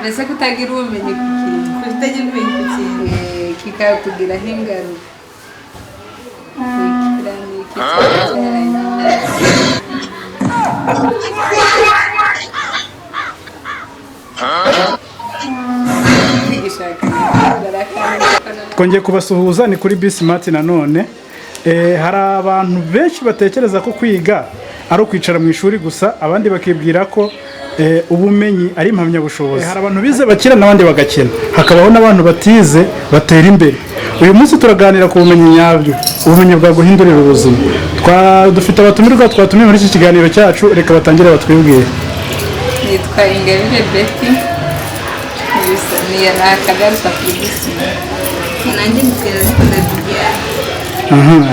mbese kutagira ubumenyi ku kintu kutagira ubumenyi ku kintu kikakugiraho ingaruka twongeye kubasuhuza ni kuri Bismart nanone. Hari abantu benshi batekereza ko kwiga ari ukwicara mu ishuri gusa, abandi bakibwira ko ubumenyi ari impamyabushobozi. Hari abantu bize bakira n'abandi bagakena, hakabaho n'abantu batize batera imbere. Uyu munsi turaganira ku bumenyi nyabyo, ubumenyi bwa guhindurira ubuzima. Dufite abatumirwa twatumiye muri iki kiganiro cyacu, reka batangire batwibwire. nitwa Ingabire Betty ni akagaruka kuri Bismart. nanjye ndikira n'ikoda Bibiane.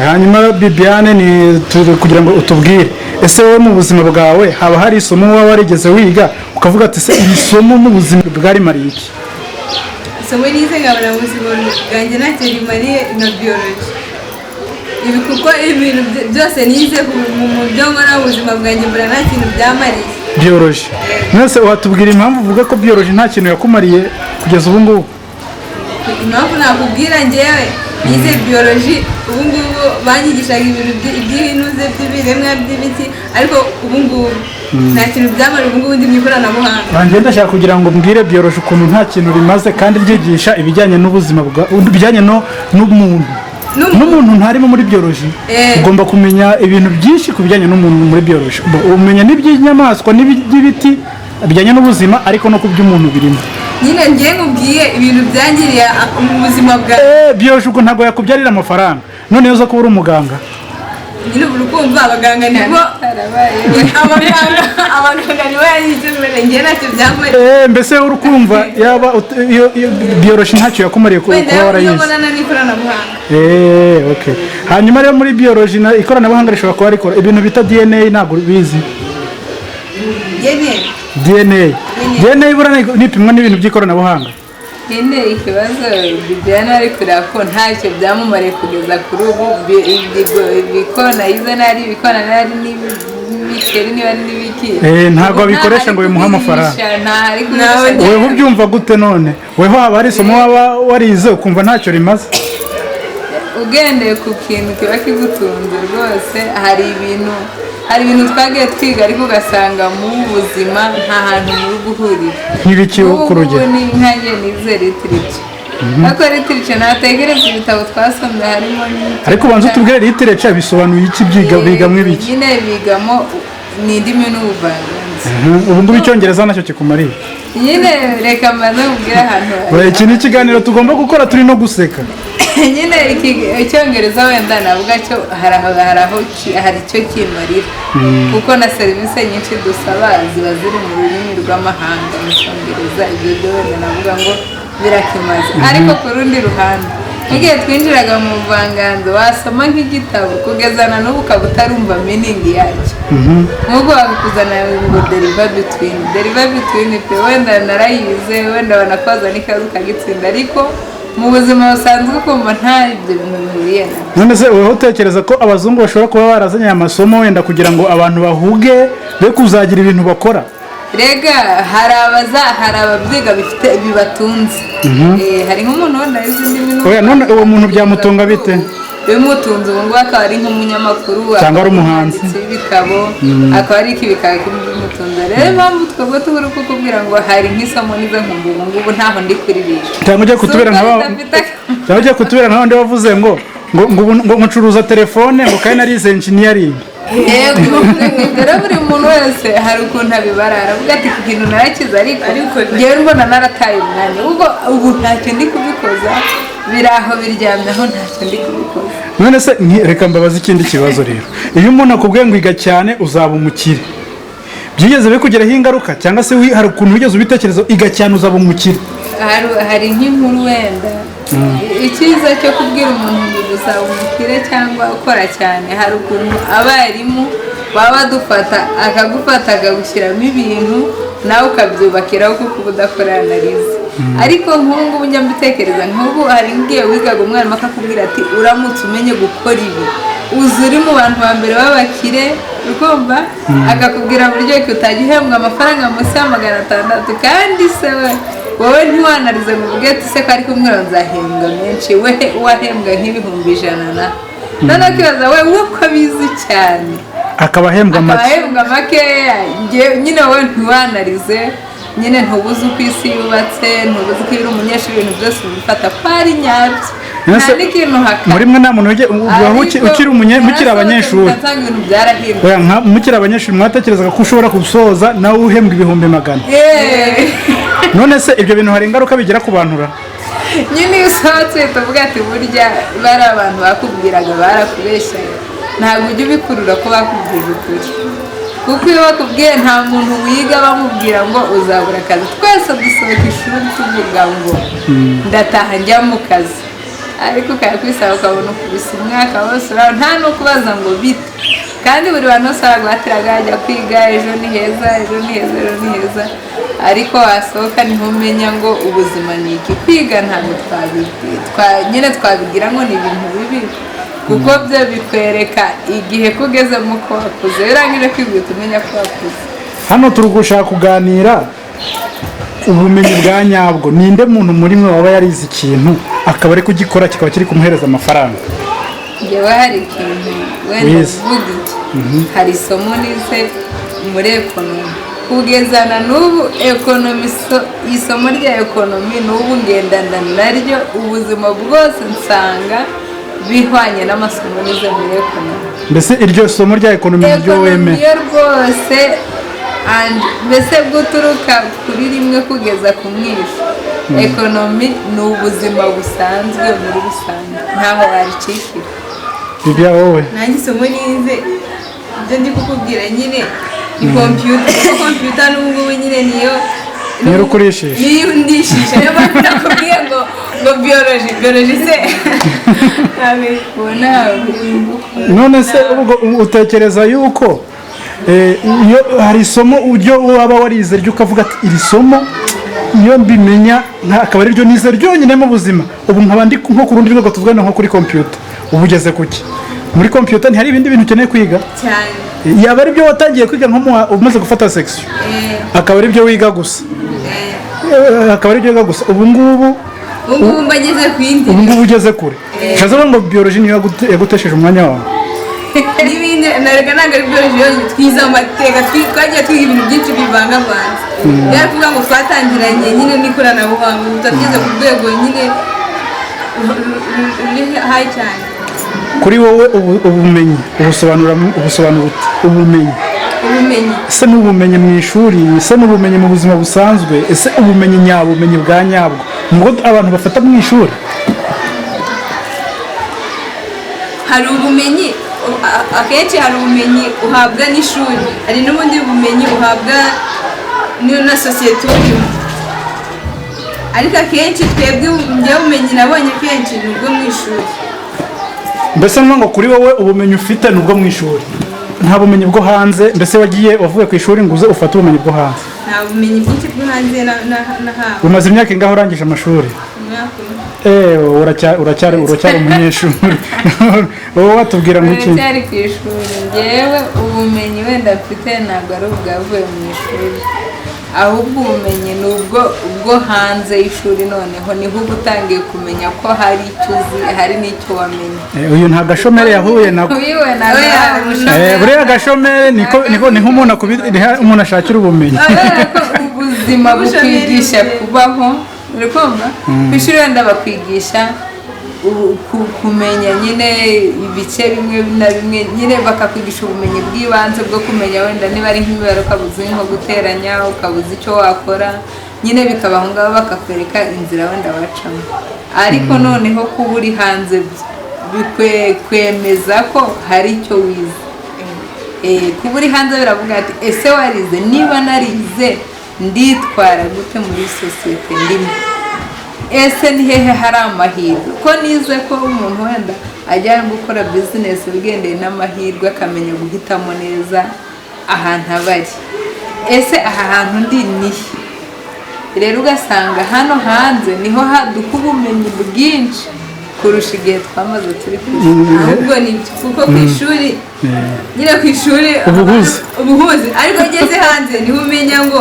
Hanyuma Bibiane ni kugira ngo utubwire, ese wowe mu buzima bwawe haba hari isomo waba warigeze wiga ukavuga ati se iri somo mu buzima bwari mariye iki? Isomo nize nkabona mu buzima bwanjye ntacyo rimariye na biology. Ibi kuko ibintu byose nize mu byo nkora mu buzima bwanjye mbona nta kintu byamariye. Biology. Mwese watubwira impamvu uvuga ko biology nta kintu yakumariye kugeza ubu ngubu? Impamvu nakubwira njyewe nize biology, ubu ngubu banyigishaga ibintu by'ibinuze by'ibiremwa by'ibiti, ariko ubu ngubu nta kintu byamariye. Ubu ngubu ndi mu ikoranabuhanga. Banjye ndashaka kugira ngo mbwire biology ukuntu nta kintu bimaze kandi ryigisha ibijyanye n'ubuzima bijyanye n'umuntu ntarimo muri biology. Ugomba kumenya ibintu byinshi ku bijyanye n'umuntu muri biology. Umenya n'iby'inyamaswa n'iby'ibiti bijyanye n'ubuzima, ariko no ku by'umuntu birimo. Nyine ngiye nkubwiye ibintu byangiriye mu buzima bwa biology ubwo ntabwo yakubyarira amafaranga, none yoza kuba uri umuganga. Nyine uri kumva abaganga nibo abaganga nibo yayize mbere, ngiye ntacyo byamariye. Mbese uri kumva yaba biology ntacyo yakumariye kuba warayize. Okay. Hanyuma rero muri biology na ikoranabuhanga rishobora kuba rikora ibintu bita DNA, ntabwo bizi. DNA ibura nipimwa n'ibintu by'ikoranabuhanga. Nyine ikibazo Bibiane ari kureba ko ntacyo byamumariye kugeza kuri ubu. Ibikona yize nari ibikona nari n'ibikeri niba ari n'ibiki, ntabwo abikoresha ngo bimuhe amafaranga. Weho ubyumva gute none? Weho haba hari isomo waba warize ukumva ntacyo rimaze? Ugendeye ku kintu kiba kigutunze rwose. Hari ibintu twagiye twiga ariko ugasanga mu buzima nta hantu muri guhurira. Nk'ibiki ku rugero? Ni nkanjye nize literature. Ariko literature nategereza ibitabo twasomye harimo n'ibiti. Ariko banza utubwire literature bisobanuye iki, bigamo ibiki? Nyine bigamo ni indimi n'ubuvanganzo. Ubu ngubu icyongereza nacyo kikumariye? Nyine reka mbanze nkubwire ahantu. Iki ni ikiganiro tugomba gukora turi no guseka. Nyine icyongereza wenda navuga cyo hari icyo kimarira, kuko na serivisi nyinshi dusaba ziba ziri mu rurimi rw'amahanga mu cyongereza. Ibyo byo wenda navuga ngo birakimaze. Ariko ku rundi ruhande nk'igihe twinjiraga mu buvanganzo wasoma nk'igitabo kugeza na n'ubu ukaba utarumva meaning yacyo. Nk'ubwo bakuzana ngo deriva between pe wenda narayize, wenda banakoza n'ikazi ukagitsinda, ariko mu buzima busanzwe ukumva nta ibyo bintu bihuriye na. None se weho utekereza ko abazungu bashobora kuba barazanye amasomo wenda kugira ngo abantu bahuge be kuzagira ibintu bakora? Rega hari ababyiga bifite bibatunze. Hari nk'umuntu wenda yize indimi none uwo muntu byamutunga bite? Bimutunze ubu ngubu akaba ari nk'umunyamakuru cyangwa ari umuhanzi w'ibitabo, akaba ari ikibikaba bimutunze. Rero impamvu twebwe tubura kukubwira ngo hari nk'isomo nize nkumva ubu ngubu ntaho ndi kuririsha. Cyangwa ugiye kutubera nka wandi wavuze ngo ncuruza telefone ngo kandi narize engineering. Yego, rero buri muntu wese hari ukuntu abibara, aravuga ati iki kintu narakize ariko ngewe mbona narataye umwanya, ubu ntacyo ndi kubikoza, biri aho biryamyeho ntacyo ndi kubikoza. None se reka mbabaze ikindi kibazo rero, iyo umuntu akubwiye ngo iga cyane uzaba umukire, byigeze bikugeraho ingaruka cyangwa se hari ukuntu wigeze ubitekerezo iga cyane uzaba umukire? Hari nk'inkuru wenda icyiza cyo kubwira umuntu ngo uzaba umukire cyangwa ukora cyane, hari ukuntu abarimu baba akagufata akagushyiramo ibintu nawe ukabyubakiraho kuko uba udakora analize. Ariko nk'ubu ngubu njya mbitekereza, nk'ubu hari ngiye wigaga umwarimu akakubwira ati uramutse umenye gukora ibi uzi uri mu bantu ba mbere b'abakire, ukumva akakubwira buryo ki utajya uhembwa amafaranga munsi ya 600, kandi se we wowe ntiwanarize ngo uvuge ati se ko ari kumwe nzahembwa menshi we wahembwa nk'ibihumbi 100 na none akibaza we uko abizi cyane akaba ahembwa makeya nyine wowe ntiwanarize nyine ntubuze uko isi yubatse ntubuze uko uri umunyeshuri ibintu byose ubifata ko ari nyabyo nta n'ikintu haka muri mwe nta muntu mukiri abanyeshuri mukiri abanyeshuri mwatekerezaga ko ushobora gusoza nawe uhembwa ibihumbi 100 none se ibyo bintu hari ingaruka bigira ku bantu nyine iyo usohotse tuvuga ati burya bari abantu bakubwiraga barakubeshyaga ntabwo ujya ubikurura ko bakubwije ukuri kuko iyo bakubwiye nta muntu wiga bamubwira ngo uzabura akazi twese dusohoka ishuri tuvuga ngo ndataha njya mu kazi ariko ukayakwisaba ukabona ukubise umwaka wose nta no kubaza ngo bite kandi buri bantu bose baragwatiraga ajya kwiga ejo ni heza ejo ni heza ejo ni heza ariko wasohoka niho umenya ngo ubuzima ni iki kwiga ntabwo nyine twabigira ngo ni ibintu bibi kuko byo bikwereka igihe ko ugezemo ko wakuze iyo urangije kwiga umenya ko wakuze. Hano turi gushaka kuganira ubumenyi bwa nyabwo. Ninde muntu muri mwe waba yarize ikintu akaba ari kugikora kikaba kiri kumuhereza amafaranga? Yewe hari ikintu wenda uvuga iki hari isomo nize muri ekonomi kugezana n'ubu ekonomi isomo rya ekonomi n'ubu ngendana naryo ubuzima bwose nsanga bihwanye n'amasomo nize muri ekonomi. Mbese iryo somo rya ekonomi ryo weme rwose mbese guturuka kuri rimwe kugeza ku mwisho ekonomi ni ubuzima busanzwe muri rusange ntaho waricikira. Bibya wowe nanjye isomo nize ibyo ndi kukubwira nyine ni computer n'ubwo nyine niyo ukoresheje niyo ndishisha niyo mpamvu nakubwiye ngo biology se none se utekereza yuko iyo hari isomo ujyo waba warize ryo ukavuga ati iri somo iyo mbimenya akaba ari ryo nize ryonyine mu buzima ubu nkaba ndi nko ku rundi rwego tuvugana nko kuri computer ubu ugeze kuki muri computer ntihari ibindi bintu ukeneye kwiga cyane yaba ari byo watangiye kwiga nko umaze gufata section akaba ari byo wiga gusa akaba ari byo wiga gusa ubu ngubu mbageze ku yindi ubu ngubu ugeze kure shaza ngo biology niyo yagutesheje umwanya wawe n'ibindi narega ntabwo ari biology twiza amateka twagiye twiga ibintu byinshi bivangavanze rero kuvuga ngo twatangiranye nyine n'ikoranabuhanga tutageze ku rwego nyine ruri hayi cyane. Kuri wowe ubumenyi ubusobanura ubumenyi ese n'ubumenyi mu ishuri ese n'ubumenyi mu buzima busanzwe ese ubumenyi nyabumenyi bwa nyabwo nubwo abantu bafata mu ishuri hari ubumenyi akenshi hari ubumenyi uhabwa n'ishuri hari n'ubundi bumenyi uhabwa na sosiyete urimo ariko akenshi twebwe ubumenyi nabonye kenshi ni ubwo mu ishuri. Mbese ngo kuri wowe ubumenyi ufite ni ubwo mu ishuri nta bumenyi bwo hanze mbese wavuye ku ishuri ngo uze ufate ubumenyi bwo hanze? Nta bumenyi bwinshi bwo hanze nahawe. Umaze imyaka ingahe urangije amashuri? Uracyari umunyeshuri wowe watubwira ngo iki? Uracyari ku ishuri. Njyewe ubumenyi wenda mfite ntabwo ari ubwavuye mu ishuri ahubwo ubumenyi ni ubwo hanze y'ishuri noneho niho uba utangiye kumenya ko hari icyo uzi hari n'icyo wamenye. Uyu nta gashomeri yahuye nako buriya agashomeri niho umuntu ashakira ubumenyi. Ubuzima bukwigisha kubaho uri kumva ku ishuri wenda bakwigisha kumenya nyine ibice bimwe na bimwe nyine bakakwigisha ubumenyi bw'ibanze bwo kumenya wenda niba ari nk'imibare ukabuzi nko guteranya ukabuza icyo wakora nyine bikaba aho ngaho bakakwereka inzira wenda wacamo ariko noneho kuba uri hanze bikwemeza ko hari icyo wize. Kuba uri hanze biravuga ati ese warize niba narize nditwara gute muri sosiyete ndimo ese ni hehe hari amahirwe ko nize ko umuntu wenda ajya gukora bizinesi bigendeye n'amahirwe akamenya guhitamo neza ahantu abari ese aha hantu ndi nihe rero ugasanga hano hanze niho haduka ubumenyi bwinshi kurusha igihe twamaze turi ku ishuri. Ahubwo ni kuko ku ishuri nyine ku ishuri ubuhuzi ariko ugeze hanze niho umenya ngo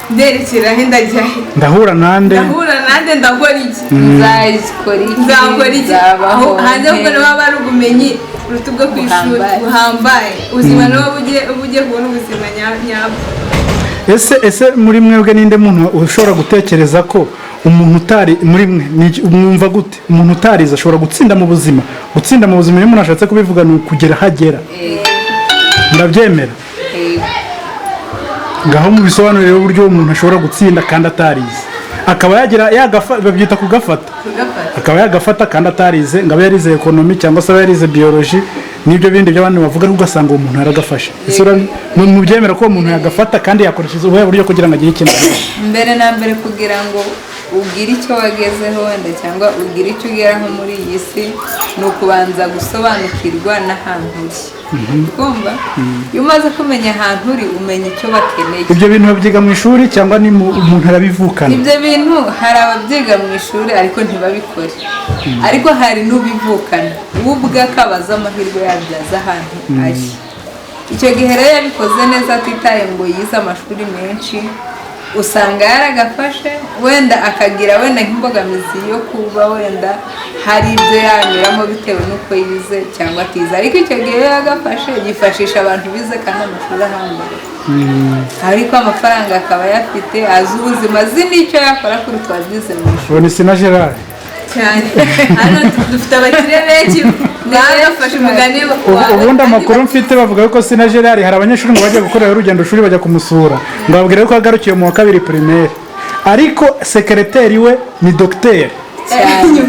nderekera he ndajya he ndahura nande ndakora iki nzakora iki aho hanze kuko niba bari ubumenyi buruta ubwo ku ishuri buhambaye ubuzima niba bugiye kubona ubuzima nyabwo. ese muri mwebwe ninde muntu ushobora gutekereza ko umuntu utari muri mwe mwumva gute umuntu utarize ashobora gutsinda mu buzima iyo umuntu ashatse kubivuga ni ukugera hagera ndabyemera ngaho mu bisobanurire uburyo umuntu ashobora gutsinda kandi atarize akaba babyita kugafata akaba yagafata kandi atarize ngo abe yarize ekonomi cyangwa se abe yarize biyoloji n'ibyo bindi by'abandi bavuga ugasanga uwo muntu yaragafashe mu byemera ko uwo muntu yagafata kandi yakoresheje ubuhe buryo kugira ngo agire ikintu mbere na mbere kugira ngo ugire icyo wagezeho wenda cyangwa ugire icyo ugeraho muri iyi si ni ukubanza gusobanukirwa n'ahantu uri kumva iyo umaze kumenya ahantu uri umenya icyo bakeneye. ibyo bintu babyiga mu ishuri cyangwa ni umuntu arabivukana? ibyo bintu hari ababyiga mu ishuri ariko ntibabikore ariko hari n'ubivukana we ubwe akabaza amahirwe yabyaza ahantu ari. icyo gihe rero yabikoze neza atitaye ngo yize amashuri menshi usanga yaragafashe wenda akagira wenda nk'imbogamizi yo kuba wenda hari ibyo yanyuramo bitewe n'uko yize cyangwa atize ariko icyo gihe yagafashe yifashisha abantu bize kandi amashuri ahambaye ariko amafaranga akaba ayafite azi ubuzima azi n'icyo yakora kuri twazize mu ishuri. ni Sina Gerard cyane hano dufite abakire benshi bagafashe umugani ubundi amakuru mfite bavuga ko Sina Gerard hari abanyeshuri ngo bajya gukorera urugendo shuri bajya kumusura ngo babwire ko agarukiye mu wa 2 primaire ariko sekreteri we ni docteur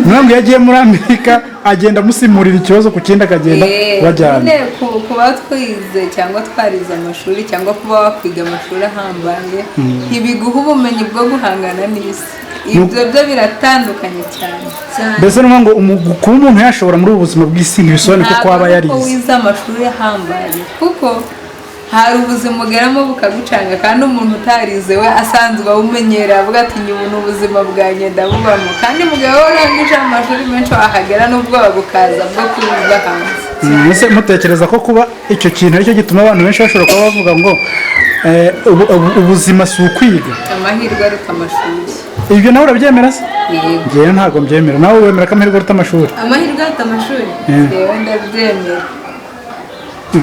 ntabwo yagiye muri Amerika agenda amusimurira ikibazo ku kindi akagenda bajyana. kuba twize cyangwa twarize amashuri cyangwa kuba wakwiga amashuri ahambaye ntibiguha ubumenyi bwo guhangana n'isi. ibyo byo biratandukanye cyane. mbese ni ngo kuba umuntu yashobora muri ubu buzima bw'isi ntibisobanuye ko aba yarize ntabwo wize amashuri ahambaye kuko hari ubuzima ugeramo bukagucanga kandi umuntu utarize we asanzwe awumenyera avuga ati nyubu ni ubuzima bwanjye ndabubamo kandi mugabo urangije amashuri menshi wahagera n'ubwoba bukaza bwo kuza hanze. mutekereza ko kuba icyo kintu aricyo gituma abantu benshi bashobora kuba bavuga ngo ubuzima si ukwiga amahirwe aruta amashuri? ibyo nawe urabyemera se? ngewe ntabwo mbyemera. nawe wemera ko amahirwe aruta amashuri? amahirwe aruta amashuri ngewe ndabyemera.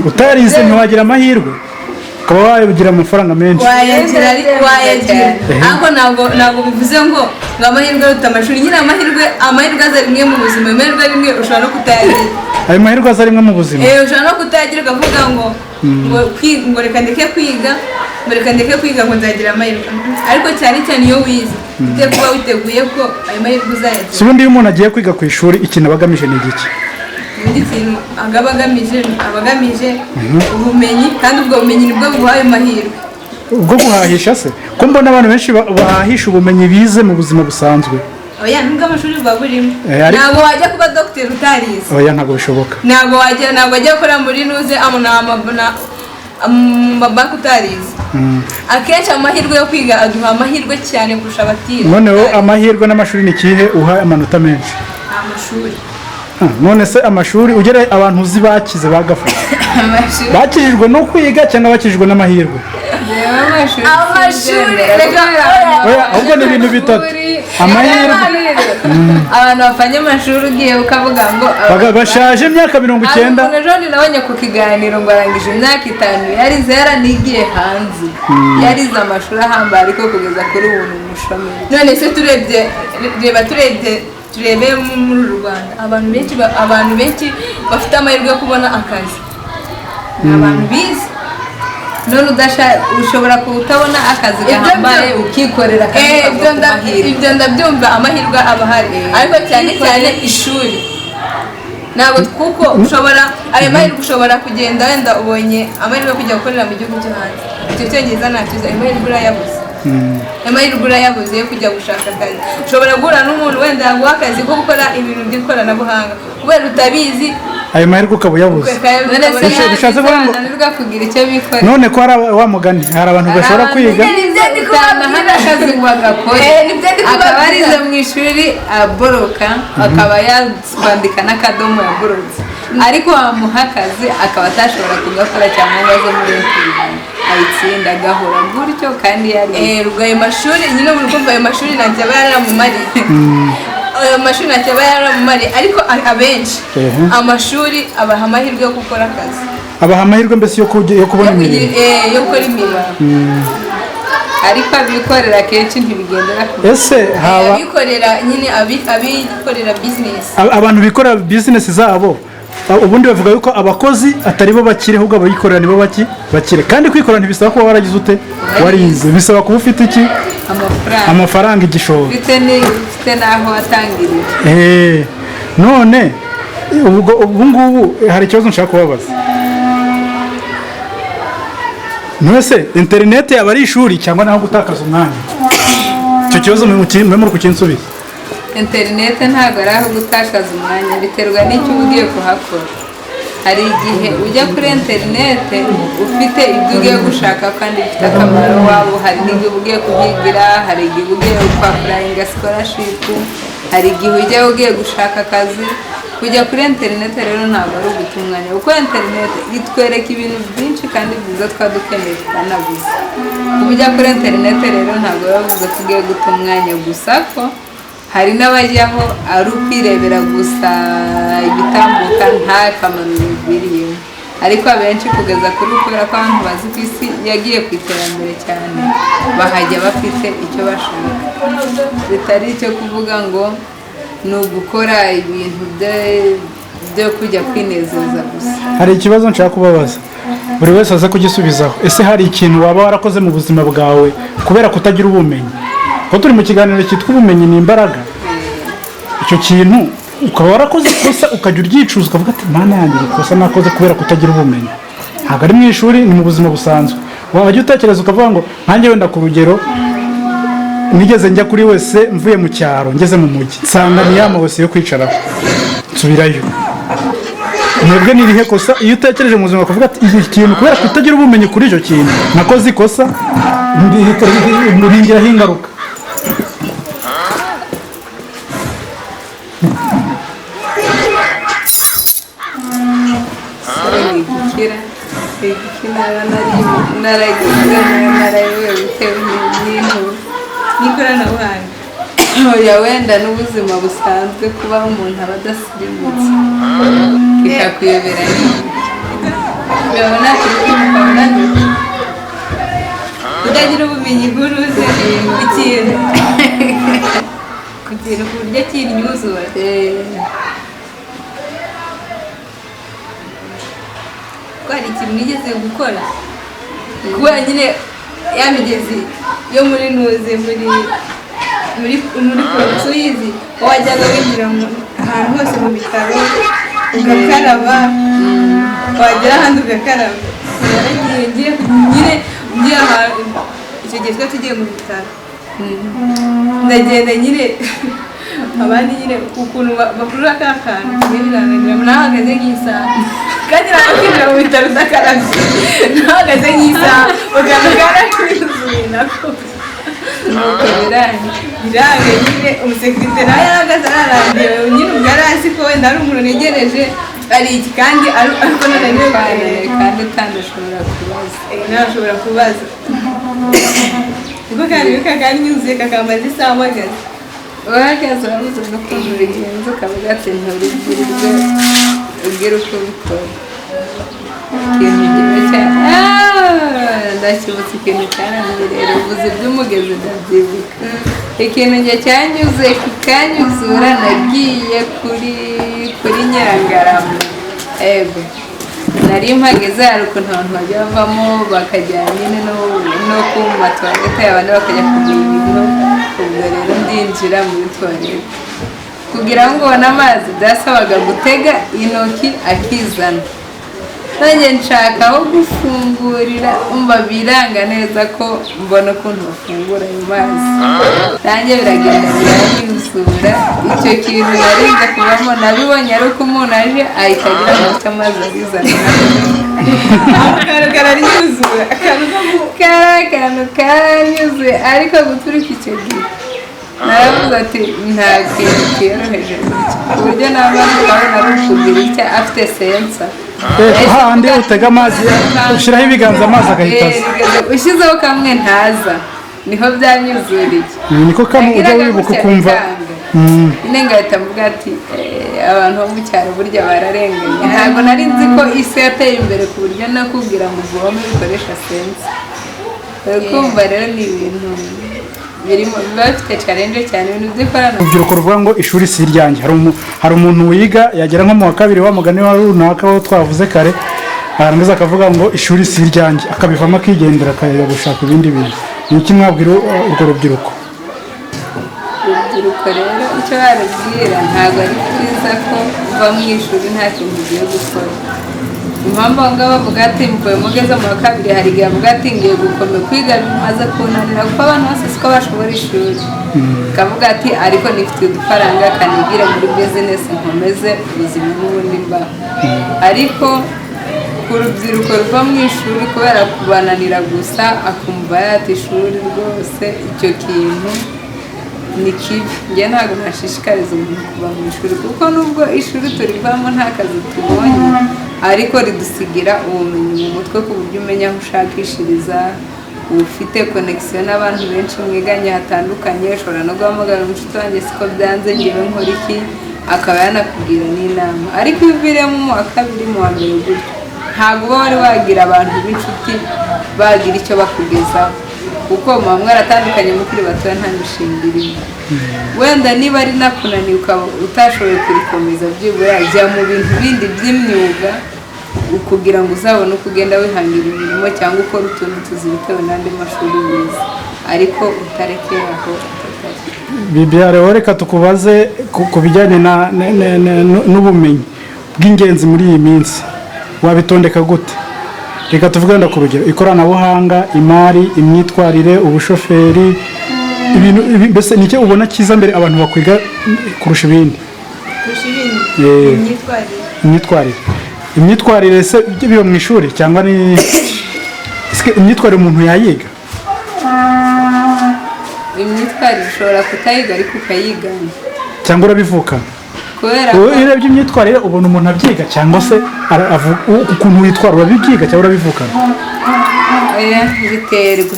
utarize ntiwagira amahirwe ukaba wagira amafaranga menshi wayagira ariko ntabwo bivuze ngo amahirwe aruta amashuri. nyine amahirwe aza rimwe mu buzima amahirwe rimwe ushobora no kutayagira. ayo mahirwe aza rimwe mu buzima ushobora no kutayagira ukavuga ngo reka ndeke kwiga ngo nzagira amahirwe ariko cyane cyane iyo wize ujye kuba witeguye ko ayo mahirwe uzayagira. si ubundi iyo umuntu agiye kwiga ku ishuri ikintu aba agamije ni igiki? ikindi kintu aba agamije ubumenyi kandi ubwo bumenyi nibwo buguha ayo mahirwe. ubwo guhahisha se ko mbona abantu benshi bahahisha ubumenyi bize mu buzima busanzwe? oya nubwo amashuri buba burimo ntabwo wajya kuba dogiteri utarize. oya ntabwo bishoboka. ntabwo wajya gukora muri nuze amabanki utarize. akenshi amahirwe yo kwiga aduha amahirwe cyane kurusha abatize. noneho amahirwe n'amashuri ni ikihe uha amanota menshi? amashuri. none se amashuri ugere abantu uzi bakize bagafashe bakijijwe no kwiga cyangwa bakijijwe n'amahirwe? amashuri ahubwo ni ibintu bitatu amahirwe. abantu bafanye amashuri ugiye ukavuga ngo bashaje imyaka 90. ejo nabonye ku kiganiro ngo arangije imyaka 5 yarize yaranigiye hanze yarize amashuri ahambaye ariko kugeza kuri ubu ni umushomeri. none se turebe muri uru Rwanda abantu benshi bafite amahirwe yo kubona akazi ni abantu bize. none ushobora kutabona akazi gahambaye ukikorera ibyo ndabyumva amahirwe aba ahari ariko cyane cyane ishuri ntabwo kuko ayo mahirwe ushobora kugenda wenda ubonye amahirwe yo kujya gukorera mu gihugu cyo hanze icyo cyongereza ntakiza ayo mahirwe urayabuze. amahirwe urayabuze yo kujya gushaka akazi. ushobora guhura n'umuntu wenda yaguha akazi ko gukora ibintu by'ikoranabuhanga kubera utabizi ayo mahirwe ukaba uyabuze. bishatse kuvuga kugira icyo bikorera. none ko hari wa mugani hari abantu bashobora kwiga akazi ngo agakore akaba arize mu ishuri aboroka akaba yakwandika n'akadomo yaborotse ariko wamuha akazi akaba atashobora kugakora cyangwa ngo aze muri interview ayitsinda agahora gutyo kandi yari ubwo ayo mashuri nyine muri kumva ayo mashuri ntacyo aba yaramumariye ayo mashuri ntacyo aba yaramumariye ariko abenshi amashuri abaha amahirwe yo gukora akazi, abaha amahirwe mbese yo kubona imirimo, yo gukora imirimo, ariko abikorera kenshi ntibigendera ku ese haba abikorera nyine abikorera business, abantu bikorera business zabo ubundi bavuga yuko abakozi atari bo bakire ahubwo abayikorera nibo bakire, kandi kwikorera ntibisaba kuba waragize ute warize, bisaba kuba ufite iki amafaranga igishoro ufite n'aho watangiriye. none ubu ngubu hari ikibazo nshaka kubabaza, mwese interineti yaba ari ishuri cyangwa naho gutakaza umwanya? Icyo kibazo muri kukinsubiza. Interineti ntabwo ari aho gutakaza umwanya, biterwa n'icyo uba ugiye kuhakora. Hari igihe ujya kuri interineti ufite ibyo ugiye gushaka kandi bifite akamaro wabo, hari n'igihe uba ugiye kuhigira, hari igihe ugiye kwapurayinga sikorashipu, hari igihe ugiye gushaka akazi. Kujya kuri interineti rero ntabwo ari uguta umwanya, kuko interineti itwereka ibintu byinshi kandi byiza twadukeneye twanabuze. Kuba ujya kuri interineti rero ntabwo biba bivuze ko ugiye guta umwanya, gusa ko hari n'abajyaho ari ukwirebera gusa ibitambuka nta kamaro bigwiriyemo, ariko abenshi kugeza kuri kubera ko abantu bazi ku isi yagiye ku iterambere cyane bahajya bafite icyo bashaka, bitari icyo kuvuga ngo ni ugukora ibintu byo kujya kwinezeza gusa. Hari ikibazo nshaka kubabaza buri wese aza kugisubizaho, ese hari ikintu waba warakoze mu buzima bwawe kubera kutagira ubumenyi? Ko turi mu kiganiro cyitwa ubumenyi ni imbaraga, icyo kintu ukaba warakoze ikosa ukajya uryicuza ukavuga ati mana yanjye ikosa nakoze kubera kutagira ubumenyi, ntabwo ari mu ishuri ni mu buzima busanzwe. Wajya utekereza ukavuga ngo nkanjye wenda ku rugero nigeze njya kuri wese mvuye mu cyaro ngeze mu mujyi nsanga ni ya mawese yo kwicaraho nsubirayo. Mwebwe n'irihe kosa iyo utekereje mu buzima ukavuga ati iki kintu kubera kutagira ubumenyi kuri icyo kintu nakoze ikosa ndingiraho ingaruka? n'ikoranabuhanga oya wenda n'ubuzima busanzwe kuba umuntu aba adasirimutse bikakuyobera utagira ubumenyi bw'uruze ikintu kugira ku buryo cy'inyuzura ko hari ikintu nigeze gukora kubera nyine ya migezi yo muri nuze muri tuyizi wajyaga winjira ahantu hose mu bitaro ugakaraba, wagera ahandi ugakaraba. Ngiye nyine ahantu icyo gihe twa tugiye mu bitaro ndagenda nyine abandi nyine ukuntu bakurura ka kantu birangira nahagaze nk'isaha kandi nakwinjira mu bitaro udakarabye nahagaze nk'isaha ukanugana kuzuye nako nuko birange nyine umusekirite nawe yahagaze ararangiwe nyine ubwo yari azi ko wenda ari umuntu negereje ari iki kandi ariko nananiwe kandi utandashobora kubaza nawe ushobora kubaza kuko kandi kandi nyuzuye kakamaze isaha mpagaze uhagaze urabuze n'ukuntu bigenze ukavuga ati nturibwirirwe ubwire uko ubikora. Ikintu kimwe cyane ndakibutse ikintu cyarangiye ubuzi by'umugezi ndabyibuka. Ikintu njye cyanyuze kikanyuzura nagiye kuri Nyirangarama, ego nari mpageze hari ukuntu abantu bajya bavamo bakajya nyine no ku matuwarete abandi bakajya kugura ibintu, ubwo rero ndinjira muri tuwarete kugira ngo ubone amazi byasabaga gutega intoki akizana, nanjye nshaka aho gufungurira umva biranga neza ko mbona ukuntu bafungura ayo mazi, nanjye biragenda biranyuzura. Icyo kintu narinze kuvamo nabibonye ari uko umuntu aje ahita agira ngo afite amazi arizana karanyuzura akantu karanyuzuye, ariko guturuka icyo gihe naravuze ati nta kintu cyoroheje gutya ku buryo n'abandi twabona ari ukugira icyo afite sensa hahandi utega amazi ushyiraho ibiganza amazi agahita aza ushyizeho kamwe ntaza niho byanyuzuriye niko kamwe ujya wibuka ukumva nyine ngahita mvuga ati abantu bo mu cyaro burya bararenganye ntabwo nari nzi ko isi yateye imbere ku buryo nakubwira ngo uvome bikoresha sensa kumva rero ni ibintu biba bifite challenge cyane ibintu by'ikoranabuhanga urubyiruko ruvuga ngo ishuri si iryanjye hari umuntu wiga yagera nko mu wa kabiri wa mugani wa runaka wo twavuze kare arangiza akavuga ngo ishuri si iryanjye akabivamo akigendera akajya gushaka ibindi bintu ni iki mwabwira urwo rubyiruko urubyiruko rero icyo barubwira ntabwo ari byiza ko uva mu ishuri nta kintu ugiye gukora impamvu aho ngaho bavuga ati mvuye mugeze mu wa kabiri hari igihe avuga ati ngiye gukomeza kwiga bimaze kunanira kuko abantu bose siko bashobora ishuri akavuga ati ariko nifitiye udufaranga kanigire muri bizinesi nkomeze ubuzima n'ubundi mbaho ariko ku rubyiruko ruva mu ishuri kubera kubananira gusa akumva yata ishuri rwose icyo kintu ni kibi njye ntabwo nashishikariza umuntu kuva mu ishuri kuko nubwo ishuri turivamo nta kazi tubonye ariko ridusigira ubumenyi mu mutwe ku buryo umenya aho ushakishiriza uba ufite konegisiyo n'abantu benshi mwiganye hatandukanye ushobora no guhamagara umushuti wanjye siko byanze ngewe nkora iki akaba yanakubwira n'inama ariko iyo uviremo mu wa kabiri mu wa mbere gutyo ntabwo uba wari wagira abantu b'inshuti bagira icyo bakugezaho kuko muba mwaratandukanye mukiri batoya nta mishinga irimo wenda niba ari nakunaniye ukaba utashoboye kurikomeza byibura jya mu bintu bindi by'imyuga kugira ngo uzabone uko ugenda wihangira imirimo cyangwa ukora utuntu tuzi bitewe n'andi mashuri wize ariko utarekera aho bibyare reka tukubaze ku bijyanye n'ubumenyi bw'ingenzi muri iyi minsi wabitondeka gute reka tuvuge ku rugero ikoranabuhanga imari imyitwarire ubushoferi ibintu mbese nicyo ubona cyiza mbere abantu bakwiga kurusha ibindi imyitwarire se biba mu ishuri cyangwa ni imyitwarire umuntu yayiga imyitwarire ushobora kutayiga ariko ukayigana cyangwa urabivuka iyo urebye imyitwarire ubona umuntu abyiga cyangwa se ukuntu witwara urabibyiga cyangwa urabivukana biterwa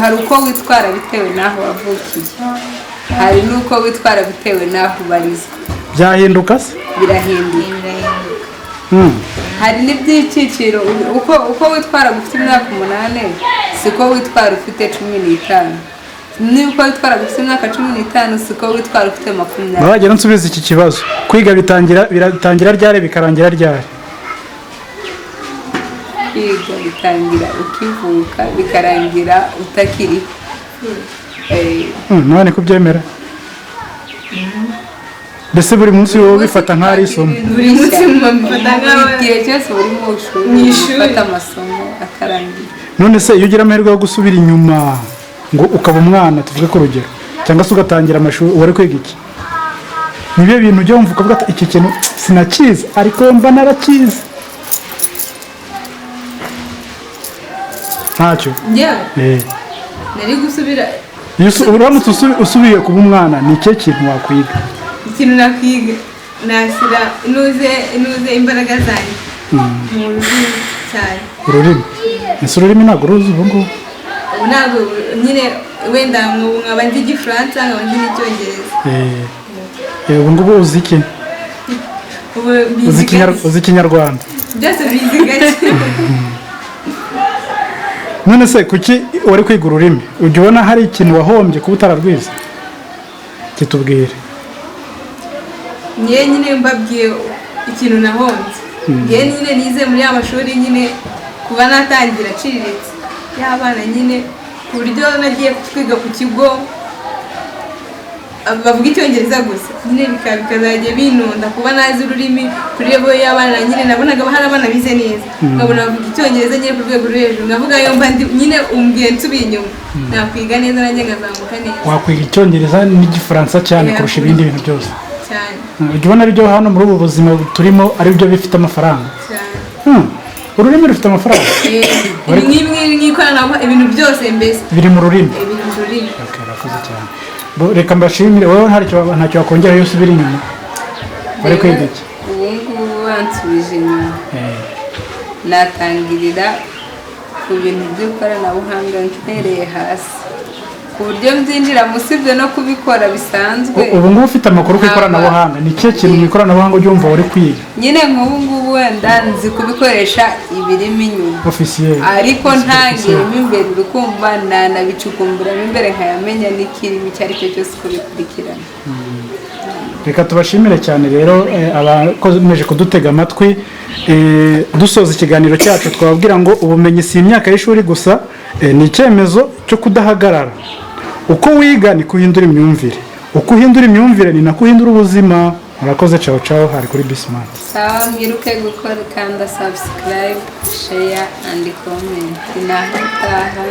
hari uko witwara bitewe n'aho wavukiye hari n'uko witwara bitewe n'aho ubarizwa byahinduka se birahinduka hari n'ibyiciro uko witwara ufite imyaka 8 siko witwara ufite 15 niba uko witwara ufite imyaka 15 siko witwara ufite 20 wagera nsubiza iki kibazo kwiga bitangira ryari bikarangira ryari kwiga bitangira ukivuka bikarangira utakiriho none kubyemera mbese buri munsi wowe bifata nk'ari isomo buri munsi mubifata nk'aho igihe cyose uri mu ishuri ufata amasomo akarangira none se iyo ugira amahirwe yo gusubira inyuma ngo ukaba umwana tuvuge ku rugero cyangwa se ugatangira amashuri wari kwiga iki nibiyo bintu ujya wumva ukavuga iki kintu sinakizi ariko mba narakizi ntacyo nari gusubira uramutse usubiye kuba umwana ni ikihe kintu wakwiga ikintu nakwiga nashyira inuze imbaraga zanjye mu rurimi cyane ururimi ese ururimi ntabwo uruzi ubu ngubu ubu ntabwo nyine wenda nkaba nzi igifaransa nkaba nzi n'icyongereza ubu ngubu uzi iki uzi ikinyarwanda byose bizi gake none se kuki wari kwiga ururimi ujya ubona hari ikintu wahombye kuba utararwize kitubwire ngewe nyine mbabwiye ikintu nahombye ngewe nyine nize muri ya mashuri nyine kuba natangira aciriritse y'abana nyine ku buryo nagiye kwiga ku kigo bavuga icyongereza gusa nyine bikazajya binunda kuba nazi ururimi kuri bo y'abana nyine nabonaga hari abana bize neza nkabona bavuga icyongereza nyine ku rwego rwo hejuru nkavuga yo mba nyine umbwiye nsubiye inyuma nakwiga neza nanjye ngazamuka neza wakwiga icyongereza n'igifaransa cyane kurusha ibindi bintu byose cyane ujya ubona ari byo hano muri ubu buzima turimo ari byo bifite amafaranga cyane ururimi rufite amafaranga nk'ikoranabuhanga ibintu byose mbese biri mu rurimi ururimi. Okay, urakoze cyane. Reka mbashimire, wowe ntacyo wakongera iyo usubira inyuma bari kwiga iki? ubu ngubu bansubije inyuma natangirira ku bintu by'ikoranabuhanga ntereye hasi ku buryo mbyinjira musibye no kubikora bisanzwe. Ubu ngubu ufite amakuru ku ikoranabuhanga, ni ikihe kintu mu ikoranabuhanga ubyumva uri kwiga? nyine nk'ubu ngubu wenda nzi kubikoresha ibirimo inyuma officiel, ariko ntangiremo imbere urukumva nanabicukumburamo imbere nkayamenya n'ikirimo icyo ari cyo cyose uko bikurikirana. reka tubashimire cyane rero abakomeje kudutega amatwi. Dusoza ikiganiro cyacu twababwira ngo ubumenyi si imyaka y'ishuri gusa, ni icyemezo cyo kudahagarara. Uko wiga ni kuhindura imyumvire, uko uhindura imyumvire ni nako uhindura ubuzima. Murakoze, ciao ciao, hari kuri Bismart. Sawa, mwiruke gukora kanda subscribe, share and comment. Naho utaha